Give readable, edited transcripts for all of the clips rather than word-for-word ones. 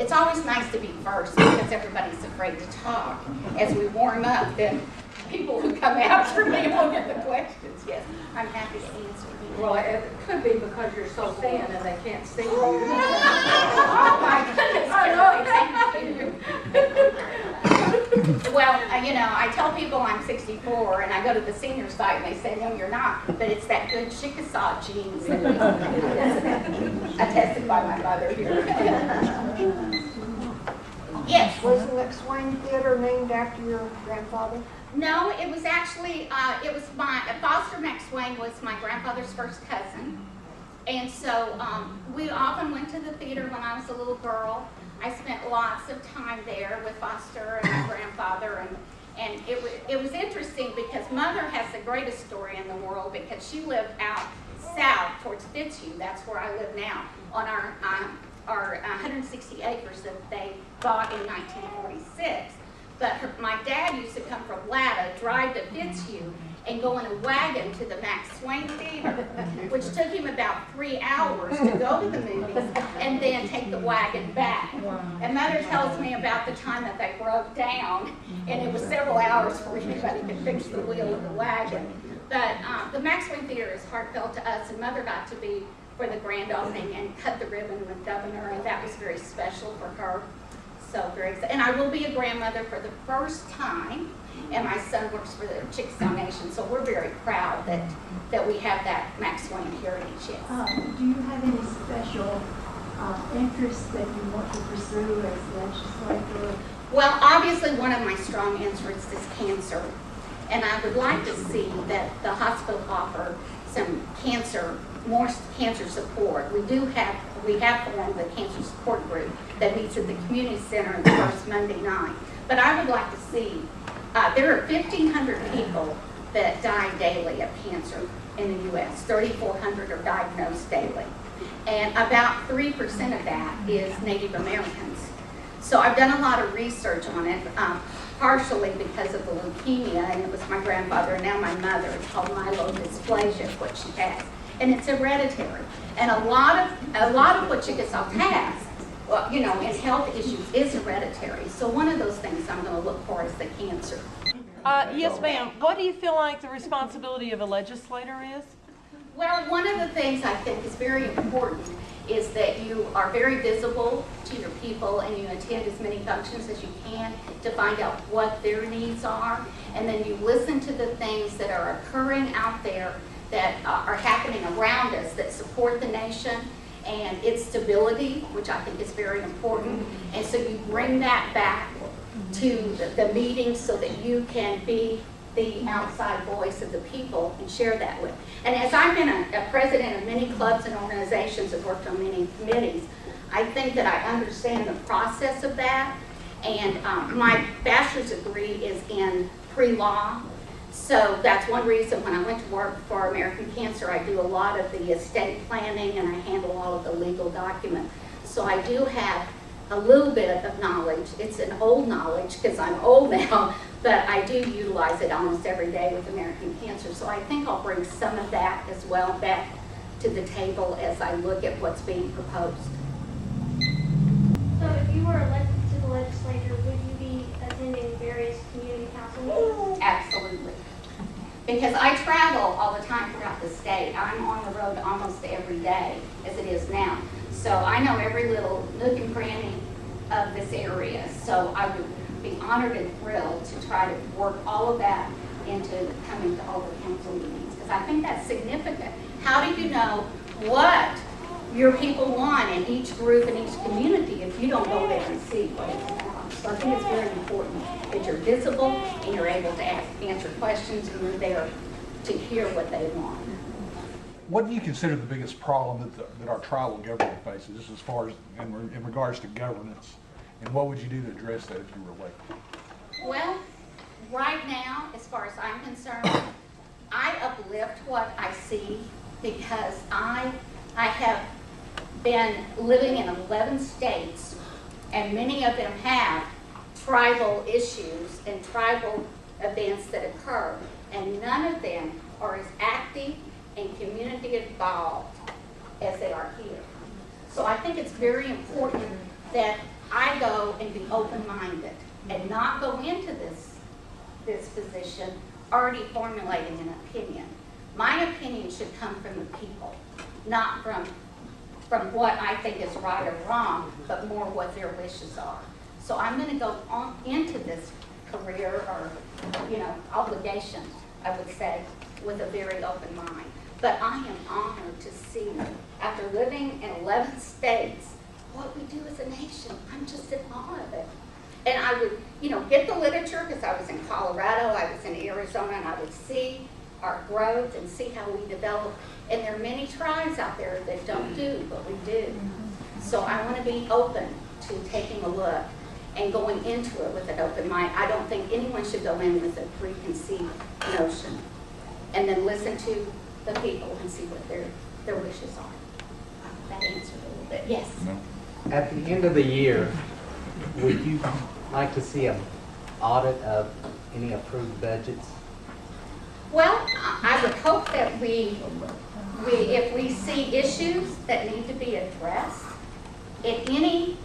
It's always nice to be first because everybody's afraid to talk. As we warm up, then people who come after me will get the questions. Yes, I'm happy to answer. Well, it could be because you're so thin and they can't see you. Oh my goodness, Kimberly, thank you. Well, you know, I tell people I'm 64 and I go to the senior site and they say, no, you're not. But it's that good Chickasaw genes that attested by my mother here. Yes. Was the McSwain Theater named after your grandfather? No, it was actually, it was Foster McSwain was my grandfather's first cousin. And so we often went to the theater when I was a little girl. I spent lots of time there with Foster and my grandfather. And it was interesting because Mother has the greatest story in the world because she lived out south towards Fitzhugh. That's where I live now, on our 160 acres that they bought in 1946. But my dad used to come from Latta, drive to Fitzhugh, and go in a wagon to the Max Swain Theater, which took him about 3 hours to go to the movies, and then take the wagon back. And Mother tells me about the time that they broke down, and it was several hours before anybody could fix the wheel of the wagon. But the Max Swain Theater is heartfelt to us, and Mother got to be for the grand opening and cut the ribbon with Governor, and that was very special for her. So very excited. And I will be a grandmother for the first time, and my son works for the Chickasaw Nation, so we're very proud that we have that Max Swain heritage. Yes. Do you have any special interests that you want to pursue as legislator? Well, obviously one of my strong interests is cancer, and I would like to see that the hospital offer some more cancer support. We have formed the cancer support group that meets at the community center the first Monday night. But I would like to see, there are 1,500 people that die daily of cancer in the U.S. 3,400 are diagnosed daily. And about 3% of that is Native Americans. So I've done a lot of research on it, partially because of the leukemia, and it was my grandfather and now my mother. It's called myelodysplasia, what she has. And it's hereditary. And a lot of what Chickasaw has, well, you know, in health issues is hereditary. So one of those things I'm going to look for is the cancer. Yes, ma'am. What do you feel like the responsibility of a legislator is? Well, one of the things I think is very important is that you are very visible to your people and you attend as many functions as you can to find out what their needs are. And then you listen to the things that are occurring out there that are happening around us that support the nation and its stability, which I think is very important. And so you bring that back to the meetings so that you can be the outside voice of the people and share that with. And as I've been a president of many clubs and organizations and worked on many committees, I think that I understand the process of that. And my bachelor's degree is in pre-law. So that's one reason when I went to work for American Cancer, I do a lot of the estate planning and I handle all of the legal documents. So I do have a little bit of knowledge. It's an old knowledge because I'm old now, but I do utilize it almost every day with American Cancer. So I think I'll bring some of that as well back to the table as I look at what's being proposed. So if you were elected to the legislature, would you be attending various community council meetings? Absolutely. Because I travel all the time throughout the state. I'm on the road almost every day as it is now. So I know every little nook and cranny of this area. So I would be honored and thrilled to try to work all of that into coming to all the council meetings. Because I think that's significant. How do you know what your people want in each group and each community if you don't go there and see what it's about? So I think it's very important that you're visible and you're able to answer questions and you're there to hear what they want. What do you consider the biggest problem that our tribal government faces, just as far as in regards to governance? And what would you do to address that if you were elected? Well, right now, as far as I'm concerned, I uplift what I see because I have been living in 11 states, and many of them have tribal issues and tribal events that occur, and none of them are as active and community involved as they are here. So I think it's very important that I go and be open-minded and not go into this position already formulating an opinion. My opinion should come from the people, not from what I think is right or wrong, but more what their wishes are. So I'm going to go on into this career or, obligation, I would say, with a very open mind. But I am honored to see, after living in 11 states, what we do as a nation. I'm just in awe of it. And I would, get the literature, because I was in Colorado, I was in Arizona, and I would see our growth and see how we develop. And there are many tribes out there that don't do what we do. So I want to be open to taking a look and going into it with an open mind. I don't think anyone should go in with a preconceived notion. And then listen to the people and see what their wishes are. That answered a little bit. Yes? At the end of the year, would you like to see an audit of any approved budgets? Well, I would hope that if we see issues that need to be addressed, in any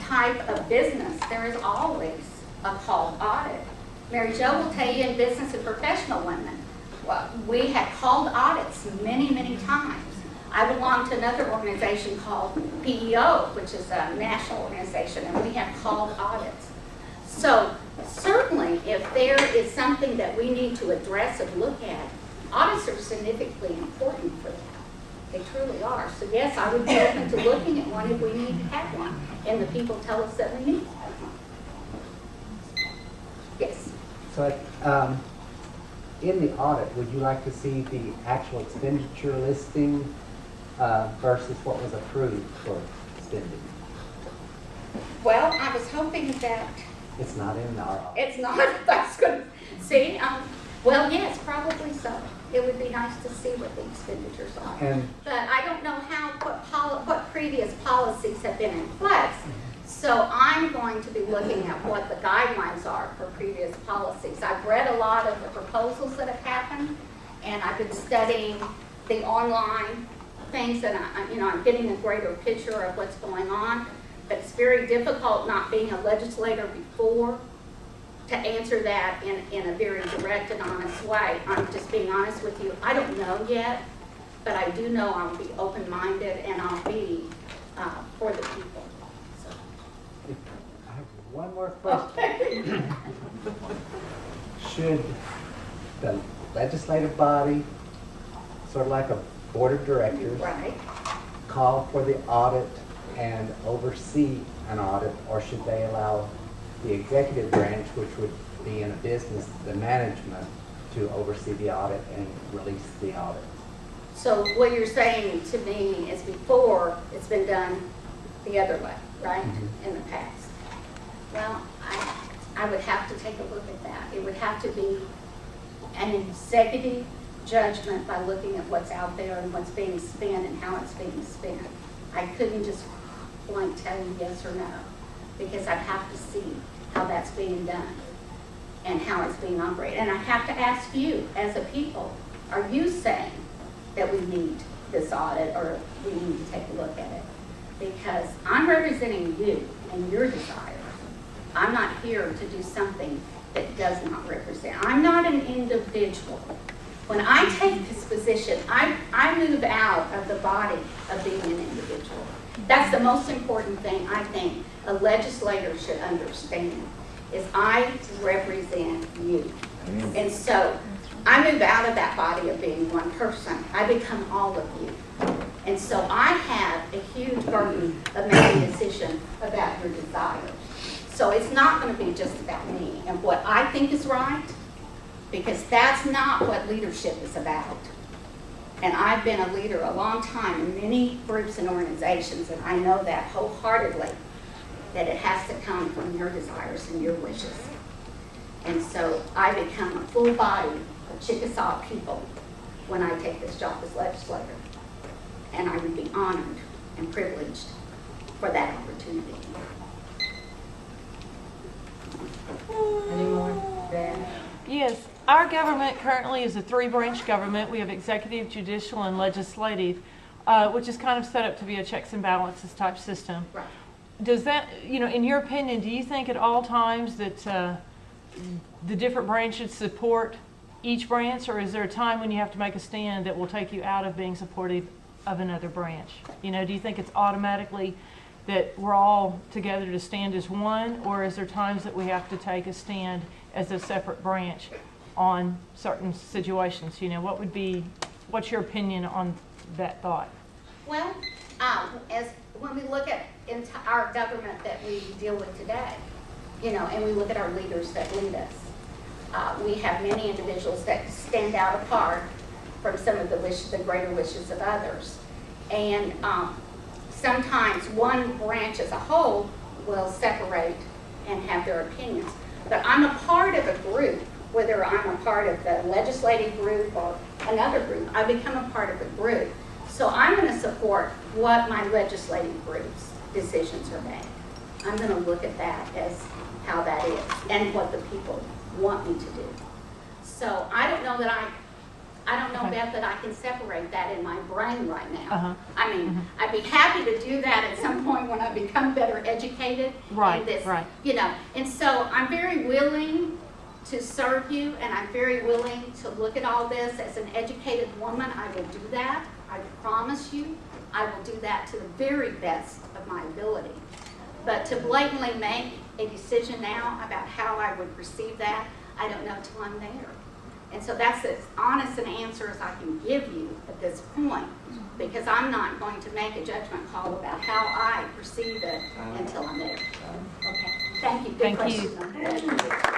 type of business, there is always a called audit. Mary Jo will tell you in business and professional women, well, we have called audits many, many times. I belong to another organization called PEO, which is a national organization, and we have called audits. So certainly, if there is something that we need to address and look at, audits are significantly important for that. They truly are. So yes, I would be open to looking at one if we need to have one, and the people tell us that we need to have one. Yes. So in the audit, would you like to see the actual expenditure listing versus what was approved for spending? Well, I was hoping that It's not in our audit. it's not. That's good. See, well, yes, probably so. It would be nice to see what the expenditures are. And But I don't know what previous policies have been in place. So I'm going to be looking at what the guidelines are for previous policies. I've read a lot of the proposals that have happened, and I've been studying the online things, and I'm getting a greater picture of what's going on. But it's very difficult not being a legislator before to answer that in a very direct and honest way. I'm just being honest with you. I don't know yet, but I do know I'll be open-minded and I'll be for the people. So. I have one more question. Should the legislative body, sort of like a board of directors, Right. call for the audit and oversee an audit, or should they allow the executive branch, which would be in a business, the management, to oversee the audit and release the audit? So what you're saying to me is before it's been done the other way, right, in the past. Well, I would have to take a look at that. It would have to be an executive judgment by looking at what's out there and what's being spent and how it's being spent. I couldn't just blank tell you yes or no, because I'd have to see how that's being done and how it's being operated. And I have to ask you, as a people, are you saying that we need this audit or we need to take a look at it? Because I'm representing you and your desires. I'm not here to do something that does not represent. I'm not an individual. When I take this position, I move out of the body of being an individual. That's the most important thing I think a legislator should understand, is I represent you. And so I move out of that body of being one person. I become all of you. And so I have a huge burden of making a decision about your desires. So it's not going to be just about me and what I think is right, because that's not what leadership is about. And I've been a leader a long time in many groups and organizations, and I know that wholeheartedly, that it has to come from your desires and your wishes. And so I become a full body of Chickasaw people when I take this job as legislator. And I would be honored and privileged for that opportunity. Any more, Dan? Yes, our government currently is a three-branch government. We have executive, judicial, and legislative, which is kind of set up to be a checks and balances type system. Right. does that, in your opinion, do you think at all times that the different branches support each branch, or is there a time when you have to make a stand that will take you out of being supportive of another branch? Do you think it's automatically that we're all together to stand as one, or is there times that we have to take a stand as a separate branch on certain situations? What's your opinion on that thought? Well, as when we look at our government that we deal with today, and we look at our leaders that lead us, we have many individuals that stand out apart from some of the greater wishes of others. And sometimes one branch as a whole will separate and have their opinions. But I'm a part of a group, whether I'm a part of the legislative group or another group, I become a part of a group. So I'm going to support what my legislative group's decisions are made. I'm going to look at that as how that is and what the people want me to do. So I don't know, Beth, that I can separate that in my brain right now. I mean, I'd be happy to do that at some point when I become better educated. Right, in this, right. And so I'm very willing to serve you, and I'm very willing to look at all this. As an educated woman, I will do that. I promise you, I will do that to the very best of my ability. But to blatantly make a decision now about how I would perceive that, I don't know till I'm there. And so that's as honest an answer as I can give you at this point, because I'm not going to make a judgment call about how I perceive it until I'm there. Okay. Thank you. Good Thank you. question.